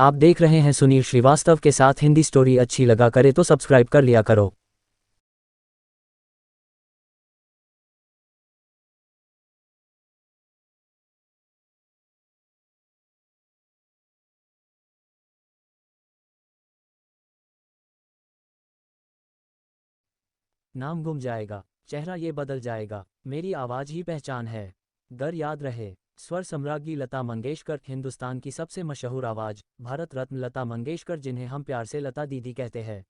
आप देख रहे हैं सुनील श्रीवास्तव के साथ हिंदी स्टोरी। अच्छी लगा करे तो सब्सक्राइब कर लिया करो। नाम गुम जाएगा, चेहरा ये बदल जाएगा, मेरी आवाज़ ही पहचान है। दर याद रहे। स्वर सम्राज्ञी लता मंगेशकर, हिंदुस्तान की सबसे मशहूर आवाज़, भारत रत्न लता मंगेशकर, जिन्हें हम प्यार से लता दीदी कहते हैं।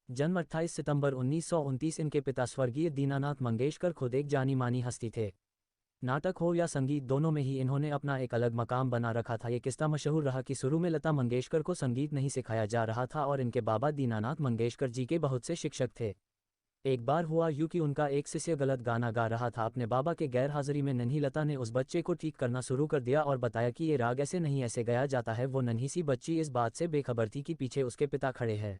जन्म 28 सितंबर 1929। इनके पिता स्वर्गीय दीनानाथ मंगेशकर खुद एक जानी मानी हस्ती थे। नाटक हो या संगीत, दोनों में ही इन्होंने अपना एक अलग मकाम बना रखा था। ये किस्सा मशहूर रहा कि शुरू में लता मंगेशकर को संगीत नहीं सिखाया जा रहा था और इनके बाबा दीनानाथ मंगेशकर जी के बहुत से शिक्षक थे। एक बार हुआ यूं कि उनका एक शिष्य गलत गाना गा रहा था। अपने बाबा के गैर हाजिरी में नन्ही लता ने उस बच्चे को ठीक करना शुरू कर दिया और बताया कि ये राग ऐसे नहीं ऐसे गाया जाता है। वो नन्ही सी बच्ची इस बात से बेखबर थी कि पीछे उसके पिता खड़े हैं।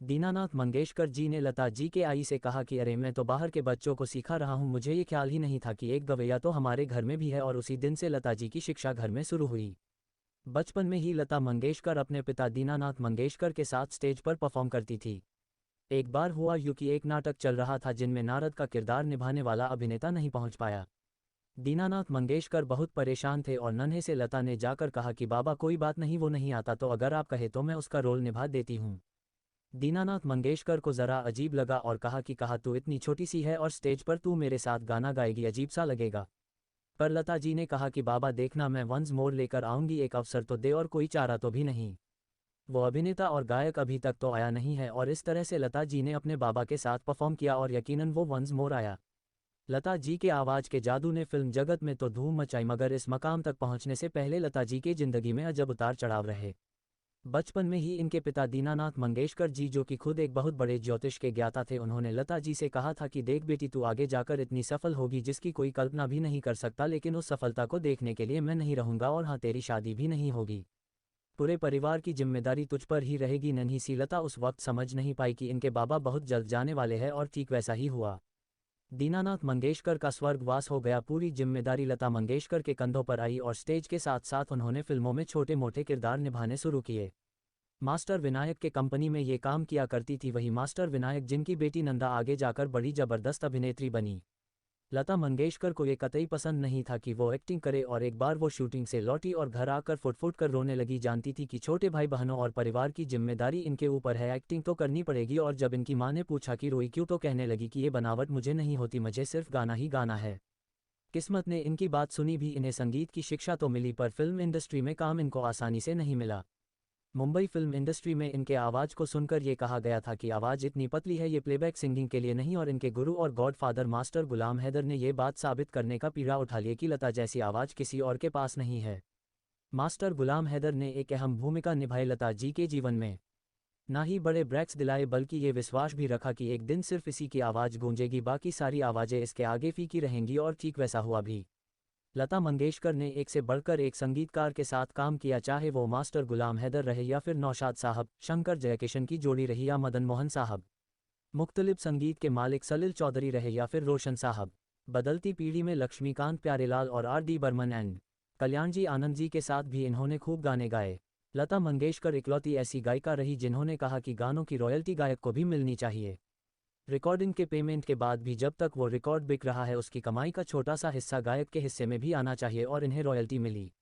दीनानाथ मंगेशकर जी ने लता जी के आई से कहा कि अरे, मैं तो बाहर के बच्चों को सिखा रहा हूँ, मुझे ये ख्याल ही नहीं था कि एक गवैया तो हमारे घर में भी है। और उसी दिन से लता जी की शिक्षा घर में शुरू हुई। बचपन में ही लता मंगेशकर अपने पिता दीनानाथ मंगेशकर के साथ स्टेज पर परफॉर्म करती थी। एक बार हुआ यूं कि एक नाटक चल रहा था जिनमें नारद का किरदार निभाने वाला अभिनेता नहीं पहुंच पाया। दीनानाथ मंगेशकर बहुत परेशान थे और नन्हे से लता ने जाकर कहा कि बाबा, कोई बात नहीं, वो नहीं आता तो अगर आप कहे तो मैं उसका रोल निभा देती हूँ। दीनानाथ मंगेशकर को ज़रा अजीब लगा और कहा तू इतनी छोटी सी है और स्टेज पर तू मेरे साथ गाना गाएगी, अजीब सा लगेगा। पर लता जी ने कहा कि बाबा देखना, मैं वंस मोर लेकर आऊँगी, एक अवसर तो दे और कोई चारा तो भी नहीं। वो अभिनेता और गायक अभी तक तो आया नहीं है। और इस तरह से लता जी ने अपने बाबा के साथ परफॉर्म किया और यकीनन वो वंस मोर आया। लता जी के आवाज़ के जादू ने फिल्म जगत में तो धूम मचाई, मगर इस मकाम तक पहुंचने से पहले लता जी की जिंदगी में अजब उतार चढ़ाव रहे। बचपन में ही इनके पिता दीनानाथ मंगेशकर जी, जो कि खुद एक बहुत बड़े ज्योतिष के ज्ञाता थे, उन्होंने लता जी से कहा था कि देख बेटी, तू आगे जाकर इतनी सफल होगी जिसकी कोई कल्पना भी नहीं कर सकता, लेकिन उस सफलता को देखने के लिए मैं नहीं रहूंगा और हाँ, तेरी शादी भी नहीं होगी। पूरे परिवार की जिम्मेदारी तुझ पर ही रहेगी। नन्ही सी लता उस वक्त समझ नहीं पाई कि इनके बाबा बहुत जल्द जाने वाले हैं और ठीक वैसा ही हुआ। दीनानाथ मंगेशकर का स्वर्गवास हो गया। पूरी जिम्मेदारी लता मंगेशकर के कंधों पर आई और स्टेज के साथ साथ उन्होंने फिल्मों में छोटे मोटे किरदार निभाने शुरू किए। मास्टर विनायक के कंपनी में ये काम किया करती थी, वही मास्टर विनायक जिनकी बेटी नंदा आगे जाकर बड़ी जबरदस्त अभिनेत्री बनी। लता मंगेशकर को ये कतई पसंद नहीं था कि वो एक्टिंग करे और एक बार वो शूटिंग से लौटी और घर आकर फुट फुट कर रोने लगी। जानती थी कि छोटे भाई बहनों और परिवार की जिम्मेदारी इनके ऊपर है, एक्टिंग तो करनी पड़ेगी। और जब इनकी माँ ने पूछा कि रोई क्यों, तो कहने लगी कि ये बनावट मुझे नहीं होती, मुझे सिर्फ गाना ही गाना है। किस्मत ने इनकी बात सुनी भी, इन्हें संगीत की शिक्षा तो मिली पर फिल्म इंडस्ट्री में काम इनको आसानी से नहीं मिला। मुंबई फिल्म इंडस्ट्री में इनके आवाज़ को सुनकर ये कहा गया था कि आवाज़ इतनी पतली है, ये प्लेबैक सिंगिंग के लिए नहीं। और इनके गुरु और गॉडफादर मास्टर गुलाम हैदर ने ये बात साबित करने का पीड़ा उठा लिया कि लता जैसी आवाज़ किसी और के पास नहीं है। मास्टर गुलाम हैदर ने एक अहम भूमिका निभाई लता जी के जीवन में। ना ही बड़े ब्रेक्स दिलाए, बल्कि ये विश्वास भी रखा कि एक दिन सिर्फ इसी की आवाज़ गूंजेगी, बाकी सारी आवाज़ें इसके आगे फीकी रहेंगी। और ठीक वैसा हुआ भी। लता मंगेशकर ने एक से बढ़कर एक संगीतकार के साथ काम किया, चाहे वो मास्टर गुलाम हैदर रहे या फिर नौशाद साहब, शंकर जयकिशन की जोड़ी रही या मदन मोहन साहब, मुख्तलिफ संगीत के मालिक सलिल चौधरी रहे या फिर रोशन साहब। बदलती पीढ़ी में लक्ष्मीकांत प्यारेलाल और आर डी बर्मन एंड कल्याण जी आनंद जी के साथ भी इन्होंने खूब गाने गाए। लता मंगेशकर इकलौती ऐसी गायिका रही जिन्होंने कहा कि गानों की रॉयल्टी गायक को भी मिलनी चाहिए। रिकॉर्डिंग के पेमेंट के बाद भी जब तक वो रिकॉर्ड बिक रहा है, उसकी कमाई का छोटा सा हिस्सा गायक के हिस्से में भी आना चाहिए और इन्हें रॉयल्टी मिली।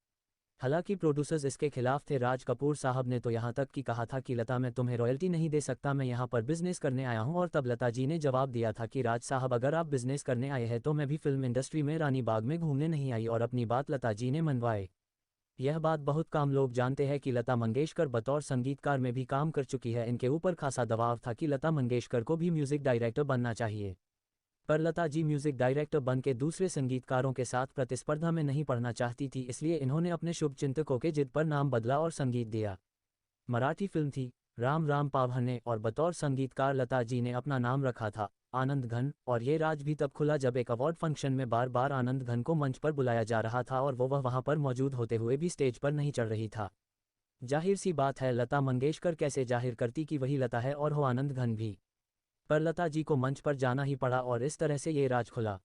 हालांकि प्रोड्यूसर्स इसके खिलाफ थे। राज कपूर साहब ने तो यहाँ तक कि कहा था कि लता, मैं तुम्हें रॉयल्टी नहीं दे सकता, मैं यहाँ पर बिजनेस करने आया हूँ। और तब लता जी ने जवाब दिया था कि राज साहब, अगर आप बिजनेस करने आए हैं तो मैं भी फिल्म इंडस्ट्री में रानी बाग में घूमने नहीं आई। और अपनी बात लता जी ने मनवाई। यह बात बहुत कम लोग जानते हैं कि लता मंगेशकर बतौर संगीतकार में भी काम कर चुकी है। इनके ऊपर खासा दबाव था कि लता मंगेशकर को भी म्यूजिक डायरेक्टर बनना चाहिए। पर लता जी म्यूजिक डायरेक्टर बन के दूसरे संगीतकारों के साथ प्रतिस्पर्धा में नहीं पड़ना चाहती थी, इसलिए इन्होंने अपने शुभचिंतकों के जिद पर नाम बदला और संगीत दिया। मराठी फिल्म थी राम राम पाभने और बतौर संगीतकार लता जी ने अपना नाम रखा था आनंद घन। और ये राज भी तब खुला जब एक अवार्ड फंक्शन में बार बार आनंद घन को मंच पर बुलाया जा रहा था और वह वहां पर मौजूद होते हुए भी स्टेज पर नहीं चढ़ रही था। जाहिर सी बात है, लता मंगेशकर कैसे जाहिर करती कि वही लता है और हो आनंद घन भी। पर लता जी को मंच पर जाना ही पड़ा और इस तरह से ये राज खुला।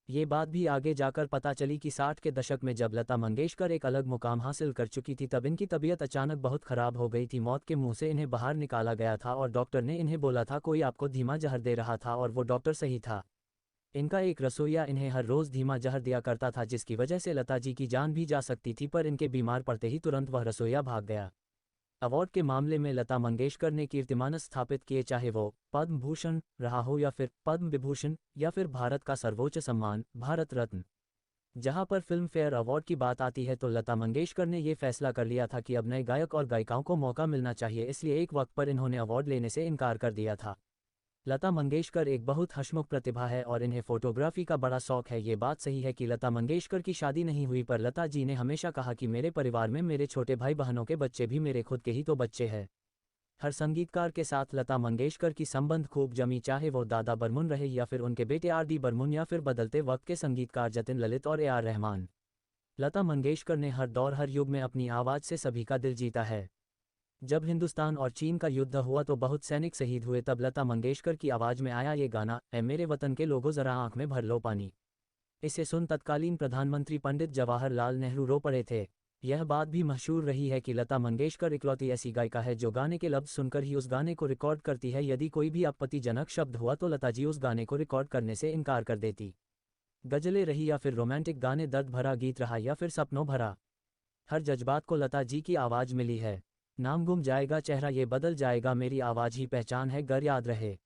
ये बात भी आगे जाकर पता चली कि 60 के दशक में जब लता मंगेशकर एक अलग मुकाम हासिल कर चुकी थी तब इनकी तबीयत अचानक बहुत खराब हो गई थी। मौत के मुंह से इन्हें बाहर निकाला गया था और डॉक्टर ने इन्हें बोला था कोई आपको धीमा जहर दे रहा था और वो डॉक्टर सही था। इनका एक रसोइया इन्हें हर रोज़ धीमा जहर दिया करता था जिसकी वजह से लता जी की जान भी जा सकती थी, पर इनके बीमार पड़ते ही तुरंत वह रसोइया भाग गया। अवार्ड के मामले में लता मंगेशकर ने कीर्तिमान स्थापित किए, चाहे वो पद्म भूषण रहा हो या फिर पद्म विभूषण या फिर भारत का सर्वोच्च सम्मान भारत रत्न। जहां पर फिल्म फेयर अवार्ड की बात आती है तो लता मंगेशकर ने ये फैसला कर लिया था कि अब नए गायक और गायिकाओं को मौका मिलना चाहिए, इसलिए एक वक्त पर इन्होंने अवार्ड लेने से इनकार कर दिया था। लता मंगेशकर एक बहुत हंसमुख प्रतिभा है और इन्हें फोटोग्राफी का बड़ा शौक है। ये बात सही है कि लता मंगेशकर की शादी नहीं हुई, पर लता जी ने हमेशा कहा कि मेरे परिवार में मेरे छोटे भाई बहनों के बच्चे भी मेरे खुद के ही तो बच्चे हैं। हर संगीतकार के साथ लता मंगेशकर की संबंध खूब जमी, चाहे वो दादा बर्मन रहे या फिर उनके बेटे आर.डी. बर्मन या फिर बदलते वक्त के संगीतकार जतिन ललित और ए.आर. रहमान। लता मंगेशकर ने हर दौर हर युग में अपनी आवाज़ से सभी का दिल जीता है। जब हिंदुस्तान और चीन का युद्ध हुआ तो बहुत सैनिक शहीद हुए, तब लता मंगेशकर की आवाज़ में आया ये गाना, ऐ मेरे वतन के लोगों ज़रा आंख में भर लो पानी। इसे सुन तत्कालीन प्रधानमंत्री पंडित जवाहरलाल नेहरू रो पड़े थे। यह बात भी मशहूर रही है कि लता मंगेशकर इकलौती ऐसी गायिका है जो गाने के लफ्ज़ सुनकर ही उस गाने को रिकॉर्ड करती है। यदि कोई भी आपत्तिजनक शब्द हुआ तो लता जी उस गाने को रिकॉर्ड करने से इनकार कर देती। गज़लें रही या फिर रोमांटिक गाने, दर्द भरा गीत रहा या फिर सपनों भरा, हर जज्बात को लता जी की आवाज़ मिली है। नाम गुम जाएगा चेहरा ये बदल जाएगा, मेरी आवाज़ ही पहचान है, गर याद रहे।